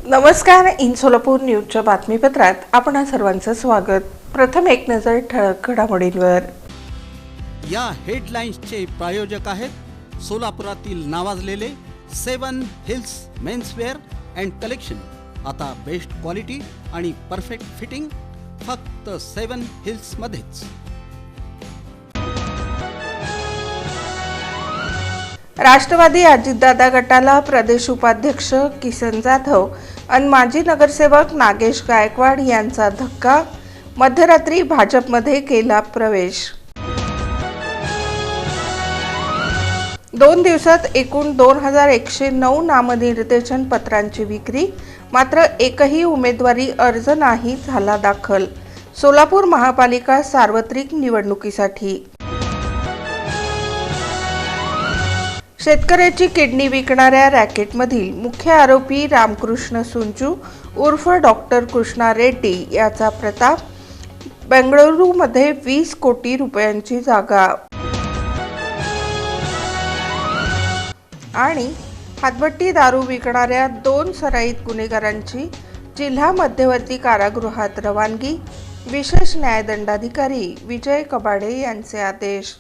नमस्कार. इन सोलापूर न्यूजच्या बातमीपत्रात आपण सर्वांचं स्वागत. प्रथम एक नजर ठळक घडामोडींवर. या हेडलाईन्सचे प्रायोजक आहेत सोलापुरातील नावाजलेले 7 हिल्स मेन्सवेअर अँड कलेक्शन. आता बेस्ट क्वालिटी आणि परफेक्ट फिटिंग फक्त 7 हिल्स मध्येच. राष्ट्रवादी अजितदादा गटाला प्रदेश उपाध्यक्ष किसन जाधव आणि माजी नगरसेवक नागेश गायकवाड यांचा धक्का. मध्यरात्री भाजपमध्ये केला प्रवेश. 2 दिवसात एकूण 2109 नामनिर्देशन पत्रांची विक्री. मात्र एकही उमेदवारी अर्ज नाही झाला दाखल. सोलापूर महापालिका सार्वत्रिक निवडणुकीसाठी. शेतकऱ्याची किडनी विकणाऱ्या रॅकेटमधील मुख्य आरोपी रामकृष्ण सुंचू उर्फ डॉक्टर कृष्णा रेड्डी याचा प्रताप. बेंगळुरूमध्ये 20 कोटी रुपयांची जागा. आणि हातभट्टी दारू विकणाऱ्या 2 सराईत गुन्हेगारांची जिल्हा मध्यवर्ती कारागृहात रवानगी. विशेष न्यायदंडाधिकारी विजय कबाडे यांचे आदेश.